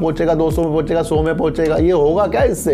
पहुंचेगा, 200 में पहुंचेगा, 100 में पहुंचेगा, ये होगा क्या इससे?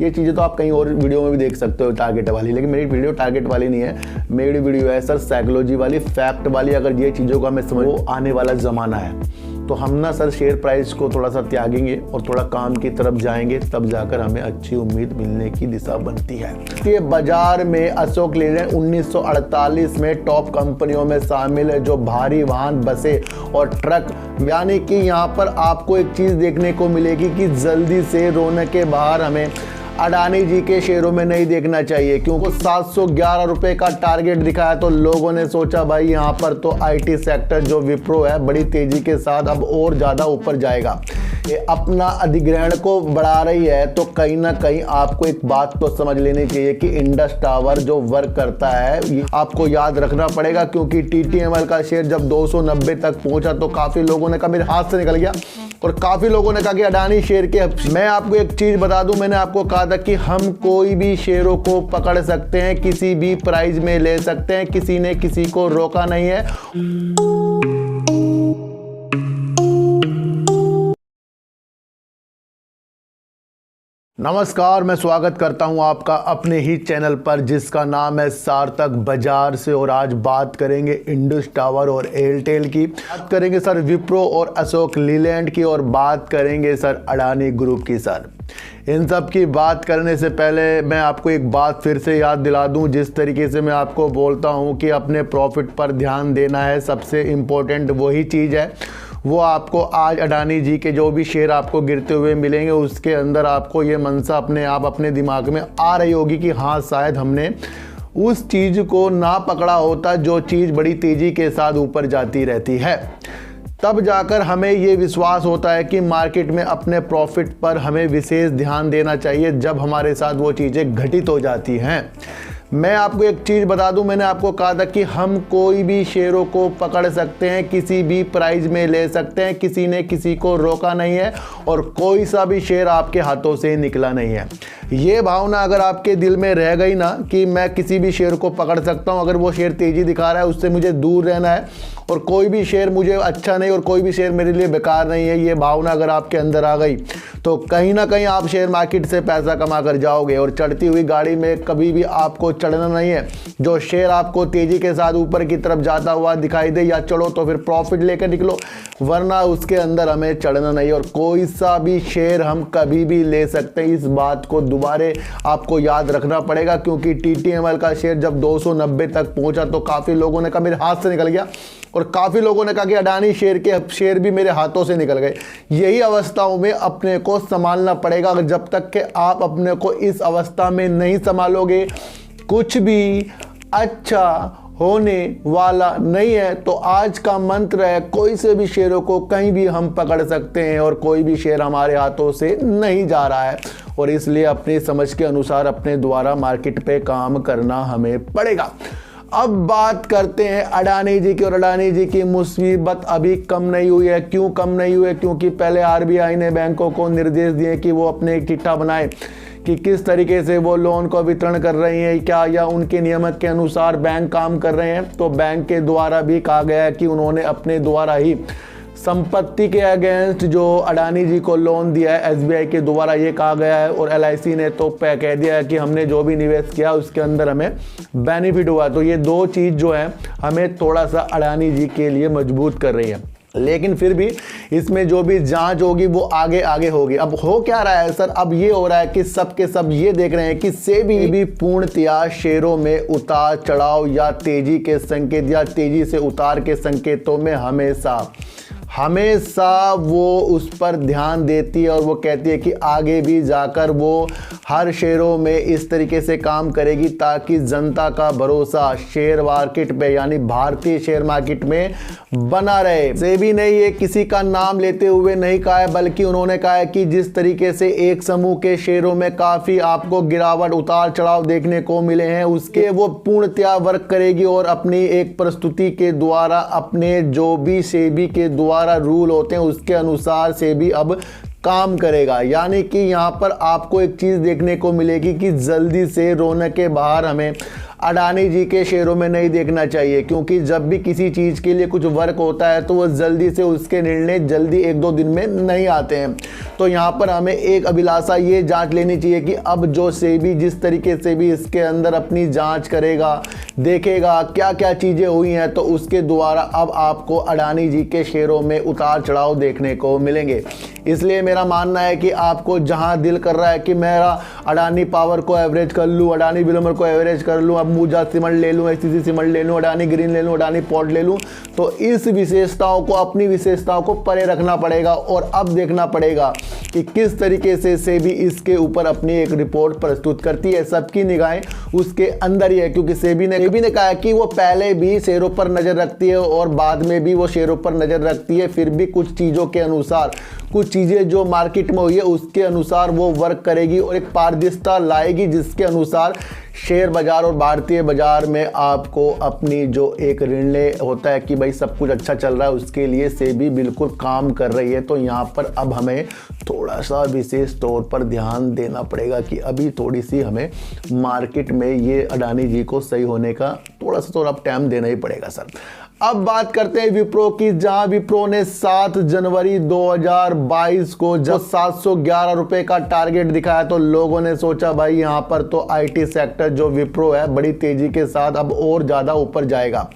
ये चीज़ें तो आप कहीं और वीडियो में भी देख सकते हो टारगेट वाली, लेकिन मेरी वीडियो टारगेट वाली नहीं है, मेरी वीडियो है सर साइकोलॉजी वाली, फैक्ट वाली। अगर ये चीज़ों को हमें समझ, वो आने वाला ज़माना है, तो हम ना सर शेयर प्राइस को थोड़ा सा त्यागेंगे और थोड़ा काम की तरफ जाएंगे, तब जाकर हमें अच्छी उम्मीद मिलने की दिशा बनती है। ये बाजार में अशोक लीलैंड 1948 में टॉप कंपनियों में शामिल है, जो भारी वाहन, बसें और ट्रक, यानी कि यहाँ पर आपको एक चीज़ देखने को मिलेगी कि जल्दी से रोने के बाहर हमें अडानी जी के शेयरों में नहीं देखना चाहिए, क्योंकि 711 रुपए का टारगेट दिखाया तो लोगों ने सोचा भाई यहाँ पर तो आईटी सेक्टर जो विप्रो है बड़ी तेजी के साथ अब और ज़्यादा ऊपर जाएगा, ये अपना अधिग्रहण को बढ़ा रही है। तो कहीं ना कहीं आपको एक बात तो समझ लेनी चाहिए कि इंडस टावर जो वर्क करता है, ये आपको याद रखना पड़ेगा, क्योंकि टीटीएमएल का शेयर जब 290 तक पहुंचा तो काफ़ी लोगों ने कहा मेरे हाथ से निकल गया, और काफ़ी लोगों ने कहा कि अडानी शेयर के। मैं आपको एक चीज़ बता दूं, मैंने आपको कहा था कि हम कोई भी शेयरों को पकड़ सकते हैं, किसी भी प्राइस में ले सकते हैं, किसी ने किसी को रोका नहीं है। नमस्कार, मैं स्वागत करता हूं आपका अपने ही चैनल पर जिसका नाम है सार्थक बाजार से, और आज बात करेंगे इंडस टावर और एयरटेल की, बात करेंगे सर विप्रो और अशोक लीलैंड की, और बात करेंगे सर अडानी ग्रुप की। सर इन सब की बात करने से पहले मैं आपको एक बात फिर से याद दिला दूं, जिस तरीके से मैं आपको बोलता हूं कि अपने प्रॉफिट पर ध्यान देना है, सबसे इम्पोर्टेंट वही चीज़ है। वो आपको आज अडानी जी के जो भी शेयर आपको गिरते हुए मिलेंगे, उसके अंदर आपको ये मनसा अपने आप अपने दिमाग में आ रही होगी कि हाँ शायद हमने उस चीज़ को ना पकड़ा होता जो चीज़ बड़ी तेज़ी के साथ ऊपर जाती रहती है। तब जाकर हमें ये विश्वास होता है कि मार्केट में अपने प्रॉफिट पर हमें विशेष ध्यान देना चाहिए जब हमारे साथ वो चीज़ें घटित हो जाती हैं। मैं आपको एक चीज़ बता दूं, मैंने आपको कहा था कि हम कोई भी शेयरों को पकड़ सकते हैं, किसी भी प्राइस में ले सकते हैं, किसी ने किसी को रोका नहीं है, और कोई सा भी शेयर आपके हाथों से निकला नहीं है। ये भावना अगर आपके दिल में रह गई ना कि मैं किसी भी शेयर को पकड़ सकता हूं, अगर वो शेयर तेज़ी दिखा रहा है उससे मुझे दूर रहना है, और कोई भी शेयर मुझे अच्छा नहीं और कोई भी शेयर मेरे लिए बेकार नहीं है, ये भावना अगर आपके अंदर आ गई तो कहीं ना कहीं आप शेयर मार्केट से पैसा कमा कर जाओगे। और चढ़ती हुई गाड़ी में कभी भी आपको चढ़ना नहीं है। जो शेयर आपको तेज़ी के साथ ऊपर की तरफ जाता हुआ दिखाई दे, या चढ़ो तो फिर प्रॉफिट लेकर निकलो, वरना उसके अंदर हमें चढ़ना नहीं। और कोई सा भी शेयर हम कभी भी ले सकते हैं, इस बात को दोबारा आपको याद रखना पड़ेगा, क्योंकि टीटीएमएल का शेयर जब 290 तक पहुंचा तो काफ़ी लोगों ने कहा मेरे हाथ से निकल गया, और काफ़ी लोगों ने कहा कि अडानी शेयर के शेयर भी मेरे हाथों से निकल गए। यही अवस्थाओं में अपने को संभालना पड़ेगा। अगर जब तक कि आप अपने को इस अवस्था में नहीं संभालोगे, कुछ भी अच्छा होने वाला नहीं है। तो आज का मंत्र है, कोई से भी शेयरों को कहीं भी हम पकड़ सकते हैं, और कोई भी शेयर हमारे हाथों से नहीं जा रहा है, और इसलिए अपनी समझ के अनुसार अपने द्वारा मार्केट पे काम करना हमें पड़ेगा। अब बात करते हैं अडानी जी की, और अडानी जी की मुसीबत अभी कम नहीं हुई है। क्यों कम नहीं हुई है? क्योंकि पहले आरबीआई ने बैंकों को निर्देश दिए कि वो अपने एक चिट्ठा बनाए कि किस तरीके से वो लोन को वितरण कर रही हैं, क्या या उनके नियमक के अनुसार बैंक काम कर रहे हैं। तो बैंक के द्वारा भी कहा गया है कि उन्होंने अपने द्वारा ही संपत्ति के अगेंस्ट जो अडानी जी को लोन दिया है, एसबीआई के द्वारा ये कहा गया है, और एलआईसी ने तो कह दिया है कि हमने जो भी निवेश किया उसके अंदर हमें बेनिफिट हुआ। तो ये दो चीज़ जो है हमें थोड़ा सा अडानी जी के लिए मजबूत कर रही है। लेकिन फिर भी इसमें जो भी जांच होगी वो आगे आगे होगी। अब हो क्या रहा है सर? अब ये हो रहा है कि सब के सब ये देख रहे हैं कि सेबी भी पूर्णतया शेयरों में उतार चढ़ाव या तेजी के संकेत या तेजी से उतार के संकेतों में हमेशा वो उस पर ध्यान देती है, और वो कहती है कि आगे भी जाकर वो हर शेयरों में इस तरीके से काम करेगी ताकि जनता का भरोसा शेयर मार्केट पे यानी भारतीय शेयर मार्केट में बना रहे। सेबी ने ये किसी का नाम लेते हुए नहीं कहा है, बल्कि उन्होंने कहा है कि जिस तरीके से एक समूह के शेयरों में काफ़ी आपको गिरावट उतार चढ़ाव देखने को मिले हैं, उसके वो पूर्णतया वर्क करेगी, और अपनी एक प्रस्तुति के द्वारा अपने जो भी सेबी के द्वारा रूल होते हैं उसके अनुसार सेबी अब काम करेगा। यानी कि यहाँ पर आपको एक चीज़ देखने को मिलेगी कि जल्दी से रोने के बाहर हमें अडानी जी के शेयरों में नहीं देखना चाहिए, क्योंकि जब भी किसी चीज़ के लिए कुछ वर्क होता है तो वो जल्दी से उसके निर्णय जल्दी 1-2 दिन में नहीं आते हैं। तो यहाँ पर हमें एक अभिलाषा ये जांच लेनी चाहिए कि अब जो सेबी जिस तरीके से भी इसके अंदर अपनी जांच करेगा, देखेगा क्या क्या चीज़ें हुई हैं, तो उसके द्वारा अब आपको अडानी जी के शेयरों में उतार चढ़ाव देखने को मिलेंगे। इसलिए मेरा मानना है कि आपको जहां दिल कर रहा है कि मेरा अडानी पावर को एवरेज कर लूँ, अडानी बिलोमर को एवरेज कर लूँ, अब मूजा सीमेंट ले लूँ, एचटीसी सीमेंट ले लूँ, अडानी ग्रीन ले लूँ, अडानी पोर्ट ले लूँ, तो इस विशेषताओं को, अपनी विशेषताओं को परे रखना पड़ेगा और अब देखना पड़ेगा कि किस तरीके से भी इसके ऊपर अपनी एक रिपोर्ट प्रस्तुत करती है। सबकी निगाहें उसके अंदर ही है, क्योंकि सेबी ने कहा है कि वो पहले भी शेयरों पर नज़र रखती है और बाद में भी वो शेयरों पर नज़र रखती है, फिर भी कुछ चीज़ों के अनुसार, कुछ चीज़ें जो मार्केट में हुई है उसके अनुसार वो वर्क करेगी और एक पारदर्शिता लाएगी, जिसके अनुसार शेयर बाजार और भारतीय बाजार में आपको अपनी जो एक निर्णय होता है कि भाई सब कुछ अच्छा चल रहा है, उसके लिए सेबी बिल्कुल काम कर रही है। तो यहाँ पर अब हमें थोड़ा सा विशेष तौर पर ध्यान देना पड़ेगा कि अभी थोड़ी सी हमें मार्केट में ये अडानी जी को सही होने का थोड़ा सा तो अब टाइम देना ही पड़ेगा सर। अब बात करते हैं विप्रो की, जहां विप्रो ने 7 जनवरी 2022 को जब 711 रुपए का टारगेट दिखाया तो लोगों ने सोचा भाई यहां पर तो आईटी सेक्टर जो विप्रो है बड़ी तेजी के साथ अब और ज़्यादा ऊपर जाएगा।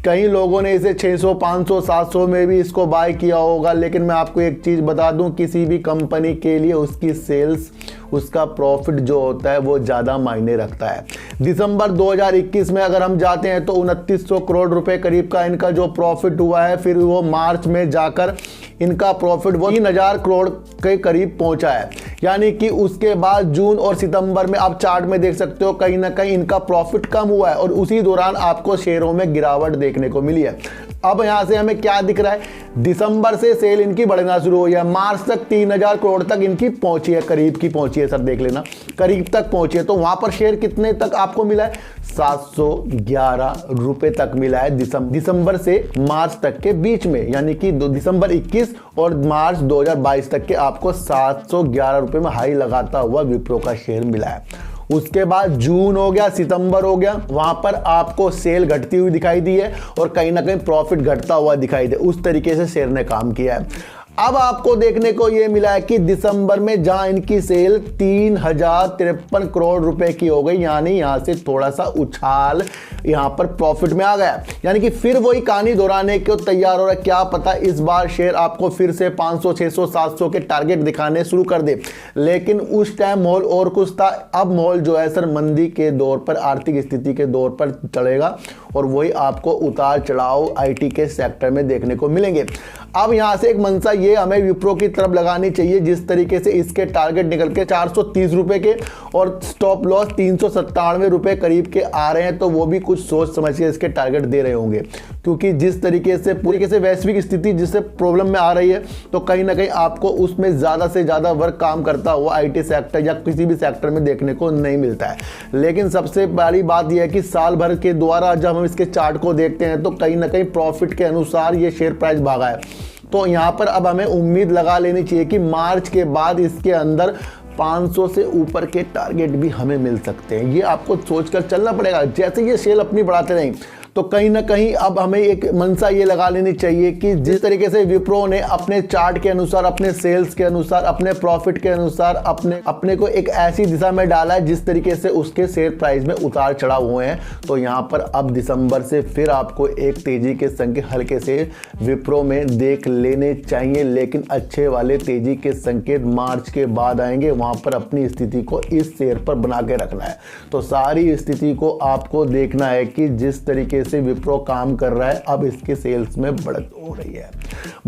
कई लोगों ने इसे 600, 500, 700 में भी इसको बाय किया होगा, लेकिन मैं आपको एक चीज़ बता दूं, किसी भी कंपनी के लिए उसकी सेल्स, उसका प्रॉफिट जो होता है वो ज़्यादा मायने रखता है। दिसंबर 2021 में अगर हम जाते हैं तो 2900 करोड़ रुपए करीब का इनका जो प्रॉफिट हुआ है, फिर वो मार्च में जाकर इनका प्रॉफिट वो 3000 करोड़ के करीब पहुंचा है। यानी कि उसके बाद जून और सितंबर में आप चार्ट में देख सकते हो कहीं ना कहीं इनका प्रॉफिट कम हुआ है और उसी दौरान आपको शेयरों में गिरावट देखने को मिली है। अब यहां से हमें क्या दिख रहा है, दिसंबर से सेल इनकी बढ़ना शुरू हुई है, मार्च तक 3000 करोड़ तक इनकी पहुंची है, करीब की पहुंची है सर, देख लेना करीब तक पहुंची है। तो वहां पर शेयर कितने तक आपको मिला है, 711 रुपए तक मिला है दिसंबर से मार्च तक के बीच में, यानी कि दिसंबर 21 और मार्च 2022 तक के आपको 711 रुपए में हाई लगाता हुआ विप्रो का शेयर मिला है। उसके बाद जून हो गया, सितंबर हो गया, वहां पर आपको सेल घटती हुई दिखाई दी है और कहीं ना कहीं प्रॉफिट घटता हुआ दिखाई दे, उस तरीके से शेयर ने काम किया है। अब आपको देखने को यह मिला है कि दिसंबर में जहां इनकी सेल 3053 करोड़ रुपए की हो गई, यानी यहां से थोड़ा सा उछाल यहां पर प्रॉफिट में आ गया, यानी कि फिर वही कहानी दोहराने को तैयार हो रहा है। क्या पता इस बार शेयर आपको फिर से 500, 600, 700 के टारगेट दिखाने शुरू कर दे, लेकिन उस टाइम माहौल और कुछ था। अब माहौल जो है सर मंदी के दौर पर, आर्थिक स्थिति के दौर पर चलेगा और वही आपको उतार चढ़ाव आईटी के सेक्टर में देखने को मिलेंगे। अब यहां से एक मंशा ये हमें विप्रो की तरफ लगानी चाहिए, जिस तरीके से इसके टारगेट निकल के 430 रुपए के और स्टॉप लॉस 397 रुपए करीब के आ रहे हैं, तो वो भी कुछ सोच समझ के इसके टारगेट दे रहे होंगे, क्योंकि जिस तरीके से पूरी से वैश्विक स्थिति जिससे प्रॉब्लम में आ रही है, तो कहीं ना कहीं आपको उसमें ज़्यादा से ज़्यादा वर्क काम करता हुआ आईटी सेक्टर या किसी भी सेक्टर में देखने को नहीं मिलता है। लेकिन सबसे बड़ी बात यह है कि साल भर के द्वारा जब हम इसके चार्ट को देखते हैं तो कहीं ना कहीं प्रॉफिट के अनुसार ये शेयर प्राइस भागा है। तो यहाँ पर अब हमें उम्मीद लगा लेनी चाहिए कि मार्च के बाद इसके अंदर 500 से ऊपर के टारगेट भी हमें मिल सकते हैं। ये आपको सोचकर चलना पड़ेगा। जैसे ये सेल अपनी बढ़ाते रहें तो कहीं ना कहीं अब हमें एक मंशा ये लगा लेनी चाहिए कि जिस तरीके से विप्रो ने अपने चार्ट के अनुसार, अपने सेल्स के अनुसार, अपने प्रॉफिट के अनुसार अपने को एक ऐसी दिशा में डाला है जिस तरीके से उसके शेयर प्राइस में उतार चढ़ाव हुए हैं, तो यहाँ पर अब दिसंबर से फिर आपको एक तेजी के संकेत हल्के से विप्रो में देख लेने चाहिए। लेकिन अच्छे वाले तेजी के संकेत मार्च के बाद आएंगे, वहां पर अपनी स्थिति को इस शेयर पर बना के रखना है। तो सारी स्थिति को आपको देखना है कि जिस तरीके से विप्रो काम कर रहा है, अब इसके सेल्स में बढ़त हो रही है।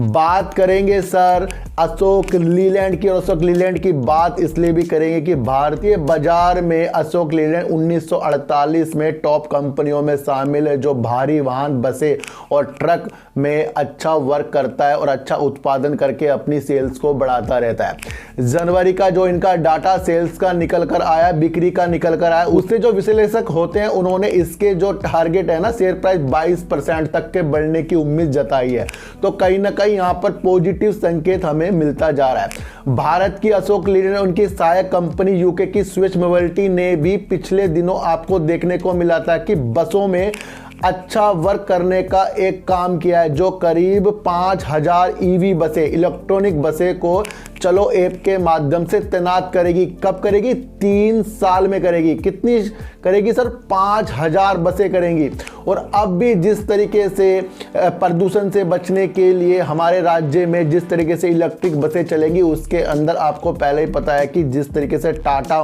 बात करेंगे सर अशोक लीलैंड की, और अशोक लीलैंड की बात इसलिए भी करेंगे कि भारतीय बाजार में अशोक लीलैंड 1948 में टॉप कंपनियों में शामिल है, जो भारी वाहन, बसें और ट्रक में अच्छा वर्क करता है और अच्छा उत्पादन करके अपनी सेल्स को बढ़ाता रहता है। जनवरी का जो इनका डाटा सेल्स का निकल कर आया, बिक्री का निकल कर आया, उससे जो विश्लेषक होते हैं उन्होंने इसके जो टारगेट है ना शेयर प्राइस 22% तक के बढ़ने की उम्मीद जताई है। तो कहीं ना कहीं यहां पर पॉजिटिव संकेत हमें मिलता जा रहा है। भारत की अशोक लीलैंड, उनकी सहायक कंपनी यूके की स्विच मोबिलिटी ने भी पिछले दिनों आपको देखने को मिला था कि बसों में अच्छा वर्क करने का एक काम किया है, जो करीब 5000 ईवी बसें, इलेक्ट्रॉनिक बसें को चलो ऐप के माध्यम से तैनात करेगी। कब करेगी? 3 साल में करेगी। कितनी करेगी सर? 5000 बसें करेंगी। और अब भी जिस तरीके से प्रदूषण से बचने के लिए हमारे राज्य में जिस तरीके से इलेक्ट्रिक बसें चलेंगी, उसके अंदर आपको पहले ही पता है कि जिस तरीके से टाटा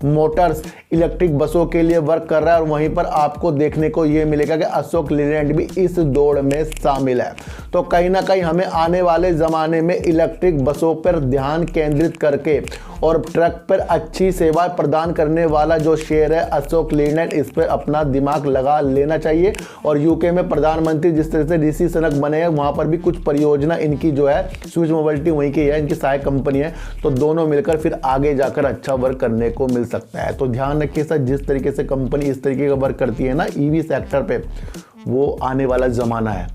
मोटर्स इलेक्ट्रिक बसों के लिए वर्क कर रहा है, और वहीं पर आपको देखने को ये मिलेगा कि अशोक लीलैंड भी इस दौड़ में शामिल है। तो कहीं ना कहीं हमें आने वाले ज़माने में इलेक्ट्रिक बसों पर ध्यान केंद्रित करके और ट्रक पर अच्छी सेवा प्रदान करने वाला जो शेयर है अशोक लीलैंड, इस पर अपना दिमाग लगा लेना चाहिए। और यूके में प्रधानमंत्री जिस तरह से ऋषि सुनक बने हैं, वहाँ पर भी कुछ परियोजना इनकी जो है स्विच मोबिलिटी वहीं की है, इनकी सहायक कंपनी है। तो दोनों मिलकर फिर आगे जाकर अच्छा वर्क करने को मिल सकता है। तो ध्यान रखिए सर, जिस तरीके से कंपनी इस तरीके का वर्क करती है ना ईवी सेक्टर पे, वो आने वाला ज़माना है।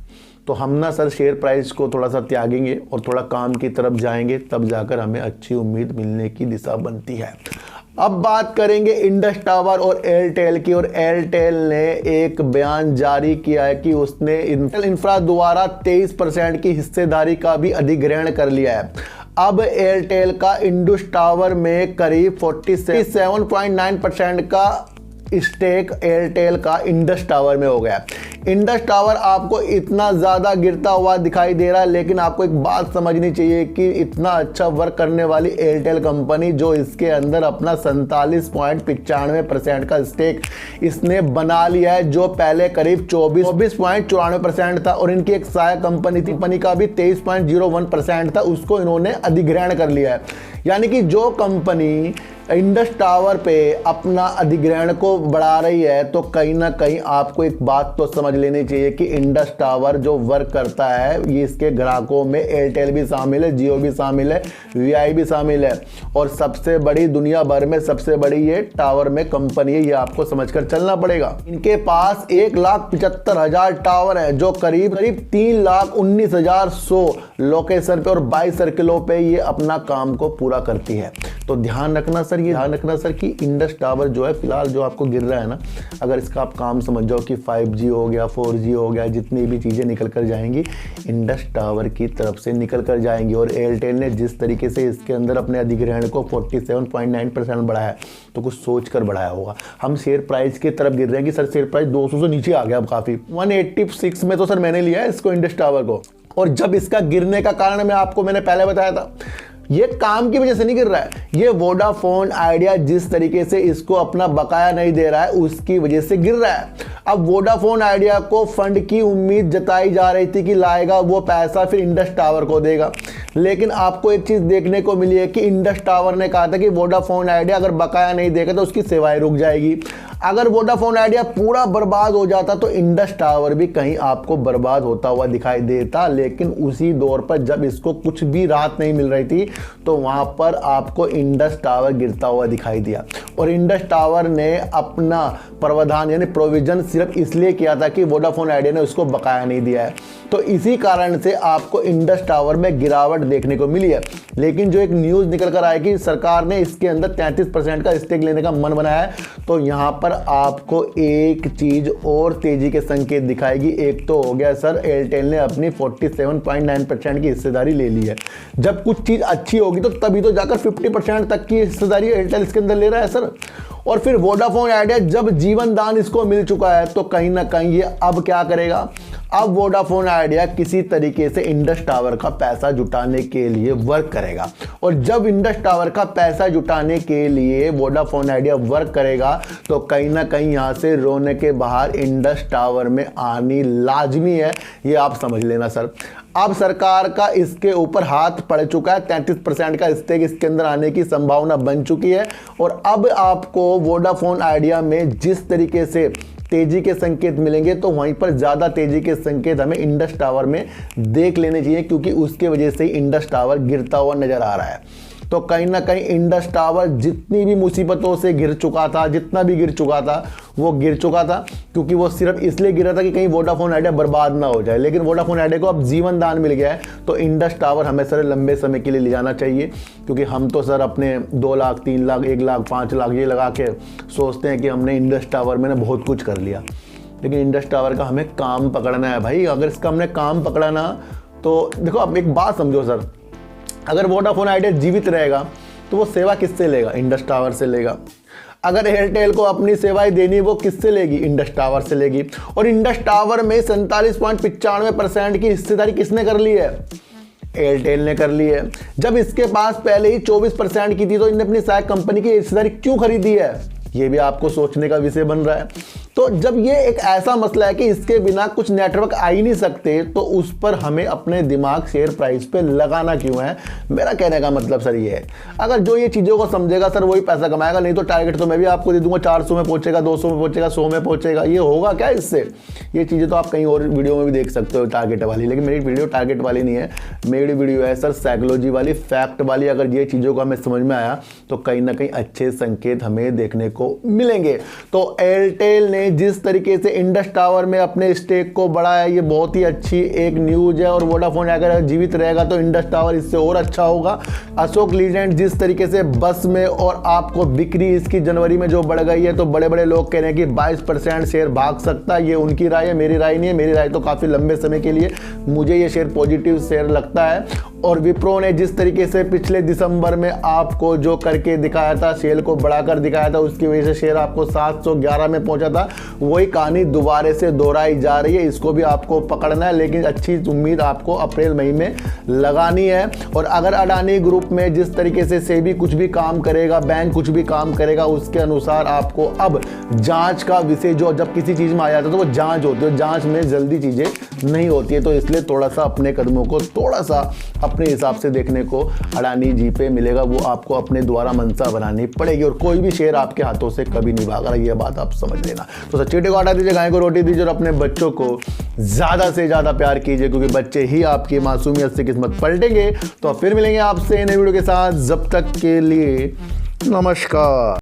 तो हम ना सर शेयर प्राइस को थोड़ा सा त्यागेंगे और थोड़ा काम की तरफ जाएंगे, तब जाकर हमें अच्छी उम्मीद मिलने की दिशा बनती है। अब बात करेंगे इंडस टावर और एयरटेल की। और एयरटेल ने एक बयान जारी किया है कि उसने इंफ्रा द्वारा 23% की हिस्सेदारी का भी अधिग्रहण कर लिया है। अब एयरटेल का इंडस टावर में करीब 47.9% का स्टेक एयरटेल का इंडस टावर में हो गया। इंडस टावर आपको इतना ज़्यादा गिरता हुआ दिखाई दे रहा है, लेकिन आपको एक बात समझनी चाहिए कि इतना अच्छा वर्क करने वाली एयरटेल कंपनी, जो इसके अंदर अपना 47.95% का स्टेक इसने बना लिया है, जो पहले करीब 24.94% था, और इनकी एक सहायक कंपनी का भी 23.01% था, उसको इन्होंने अधिग्रहण कर लिया है। यानी कि जो कंपनी इंडस टावर पे अपना अधिग्रहण को बढ़ा रही है, तो कहीं ना कहीं आपको एक बात तो समझ लेनी चाहिए कि इंडस टावर जो वर्क करता है, ये इसके ग्राहकों में एयरटेल भी शामिल है, जियो भी शामिल है, वीआई भी शामिल है, और सबसे बड़ी दुनिया भर में सबसे बड़ी ये टावर में कंपनी है। ये आपको समझकर चलना पड़ेगा। इनके पास 1,75,000 टावर है, जो करीब 3,19,100 लोकेशन पे और 22 सर्किलों पे ये अपना काम को पूरा करती है। तो ध्यान रखना सर, ये ध्यान रखना सर कि इंडस टावर जो है फिलहाल जो आपको गिर रहा है ना, अगर इसका आप काम समझ जाओ कि 5G हो गया, 4G हो गया, जितनी भी चीज़ें निकल कर जाएंगी इंडस टावर की तरफ से निकल कर जाएंगी। और एयरटेल ने जिस तरीके से इसके अंदर अपने अधिग्रहण को 47.9% बढ़ाया, तो कुछ सोच कर बढ़ाया होगा। हम शेयर प्राइस की तरफ गिर रहे हैं कि सर शेयर प्राइस 200 से नीचे आ गया अब काफ़ी। 186 में तो सर मैंने लिया है इसको, इंडस टावर को। और जब इसका गिरने का कारण मैंने पहले बताया था, ये काम की वजह से नहीं गिर रहा है, ये वोडाफोन आइडिया जिस तरीके से इसको अपना बकाया नहीं दे रहा है, उसकी वजह से गिर रहा है। अब वोडाफोन आइडिया को फंड की उम्मीद जताई जा रही थी कि लाएगा वो पैसा फिर इंडस टावर को देगा, लेकिन आपको एक चीज देखने को मिली है कि इंडस टावर ने कहा था कि वोडाफोन आइडिया अगर बकाया नहीं देगा तो उसकी सेवाएं रुक जाएगी। अगर वोडाफोन आइडिया पूरा बर्बाद हो जाता तो इंडस टावर भी कहीं आपको बर्बाद होता हुआ दिखाई देता, लेकिन उसी दौर पर जब इसको कुछ भी राहत नहीं मिल रही थी, तो वहां पर आपको इंडस टावर गिरता हुआ दिखाई दिया। और इंडस टावर ने अपना प्रावधान यानी प्रोविजन सिर्फ इसलिए किया था कि वोडाफोन आइडिया ने उसको बकाया नहीं दिया है, तो इसी कारण से आपको इंडस टावर में गिरावट देखने को मिली है। लेकिन जो एक न्यूज़ निकल कर आया कि सरकार ने इसके अंदर 33% का स्टेक लेने का मन बनाया है, तो यहाँ पर आपको एक चीज़ और तेज़ी के संकेत दिखाएगी। एक तो हो गया सर, एयरटेल ने अपनी 47.9% की हिस्सेदारी ले ली है। जब कुछ चीज़ अच्छी होगी तो तभी तो जाकर 50% तक की हिस्सेदारी एयरटेल इसके अंदर ले रहा है सर। और फिर वोडाफोन आइडिया जब जीवन दान इसको मिल चुका है, तो कहीं ना कहीं ये अब क्या करेगा, अब वोडाफोन आइडिया किसी तरीके से इंडस टावर का पैसा जुटाने के लिए वर्क करेगा। और जब इंडस टावर का पैसा जुटाने के लिए वोडाफोन आइडिया वर्क करेगा, तो कहीं ना कहीं यहाँ से रोने के बाहर इंडस टावर में आनी लाजमी है, ये आप समझ लेना सर। अब सरकार का इसके ऊपर हाथ पड़ चुका है, 33% का स्टेक इसके अंदर आने की संभावना बन चुकी है। और अब आपको वोडाफोन आइडिया में जिस तरीके से तेजी के संकेत मिलेंगे, तो वहीं पर ज़्यादा तेजी के संकेत हमें इंडस टावर में देख लेने चाहिए, क्योंकि उसके वजह से ही इंडस टावर गिरता हुआ नजर आ रहा है। तो कहीं ना कहीं इंडस टावर जितनी भी मुसीबतों से गिर चुका था, जितना भी गिर चुका था, वो गिर चुका था क्योंकि वो सिर्फ इसलिए गिरा था कि कहीं वोडाफोन आइडिया बर्बाद ना हो जाए। लेकिन वोडाफोन आइडिया को अब जीवन दान मिल गया है, तो इंडस टावर हमें सर लंबे समय के लिए ले जाना चाहिए, क्योंकि हम तो सर अपने 2 लाख 3 लाख 1 लाख 5 लाख ये लगा के सोचते हैं कि हमने इंडस टावर में बहुत कुछ कर लिया। लेकिन इंडस टावर का हमें काम पकड़ना है भाई। अगर इसका हमने काम पकड़ा ना, तो देखो अब एक बात समझो सर, अगर वोडाफोन आइडिया जीवित रहेगा तो वो सेवा किससे लेगा? इंडस टावर से लेगा। अगर एयरटेल को अपनी सेवाएं देनी वो किससे लेगी? इंडस टावर से लेगी। और इंडस टावर में 47.95% की हिस्सेदारी किसने कर ली है? एयरटेल ने कर ली है। जब इसके पास पहले ही 24% की थी तो इन्हें अपनी सहायक कंपनी की हिस्सेदारी क्यों खरीदी है? ये भी आपको सोचने का विषय बन रहा है। तो जब ये एक ऐसा मसला है कि इसके बिना कुछ नेटवर्क आ ही नहीं सकते, तो उस पर हमें अपने दिमाग शेयर प्राइस पे लगाना क्यों है? मेरा कहने का मतलब सर ये है, अगर जो ये चीज़ों को समझेगा सर वही पैसा कमाएगा। नहीं तो टारगेट तो मैं भी आपको दे दूंगा, 400 में पहुंचेगा, 200 में पहुंचेगा, 100 में पहुंचेगा। ये होगा क्या इससे? ये चीज़ें तो आप कहीं और वीडियो में भी देख सकते हो टारगेट वाली, लेकिन मेरी वीडियो टारगेट वाली नहीं है। मेरी वीडियो है सर साइकोलॉजी वाली, फैक्ट वाली। अगर ये चीज़ों को हमें समझ में आया तो कहीं ना कहीं अच्छे संकेत हमें देखने को मिलेंगे। तो एयरटेल ने जिस तरीके से इंडस टावर में अपने स्टेक को बढ़ाया, ये बहुत ही अच्छी एक न्यूज है। और वोडाफोन अगर जीवित रहेगा तो इंडस टावर इससे और अच्छा होगा। अशोक लीलैंड जिस तरीके से बस में, और आपको बिक्री इसकी जनवरी में जो बढ़ गई है, तो बड़े बड़े लोग कह रहे हैं कि 22% शेयर भाग सकता है। ये उनकी राय है, मेरी राय नहीं है। मेरी राय तो काफी लंबे समय के लिए मुझे ये शेयर पॉजिटिव शेयर लगता है। और विप्रो ने जिस तरीके से पिछले दिसंबर में आपको जो करके दिखाया था, शेयर को बढ़ाकर दिखाया था, उसकी वजह से शेयर आपको 711 में पहुंचा था। वही कहानी दोबारा से दोहराई जा रही है। इसको भी आपको पकड़ना है, लेकिन अच्छी उम्मीद आपको अप्रैल मई में लगानी है। और अगर अडानी ग्रुप में जिस तरीके से सेबी कुछ भी काम करेगा, बैंक कुछ भी काम करेगा, उसके अनुसार आपको अब जांच का विषय, जो जब किसी चीज में आ जाता है तो वो जांच होती है, जांच में जल्दी चीजें नहीं होती है। तो इसलिए थोड़ा सा अपने कदमों को थोड़ा सा अपने हिसाब से देखने को अडानी जी पे मिलेगा। वो आपको अपने द्वारा मंशा बनानी पड़ेगी, और कोई भी शेयर आपके हाथों से कभी नहीं भाग रहा। ये बात आप समझ लेना। तो चींटी को आटा दीजिए, गाय को रोटी दीजिए, और अपने बच्चों को ज्यादा से ज्यादा प्यार कीजिए, क्योंकि बच्चे ही आपकी मासूमियत से किस्मत पलटेंगे। तो फिर मिलेंगे आपसे नई वीडियो के साथ। जब तक के लिए नमस्कार।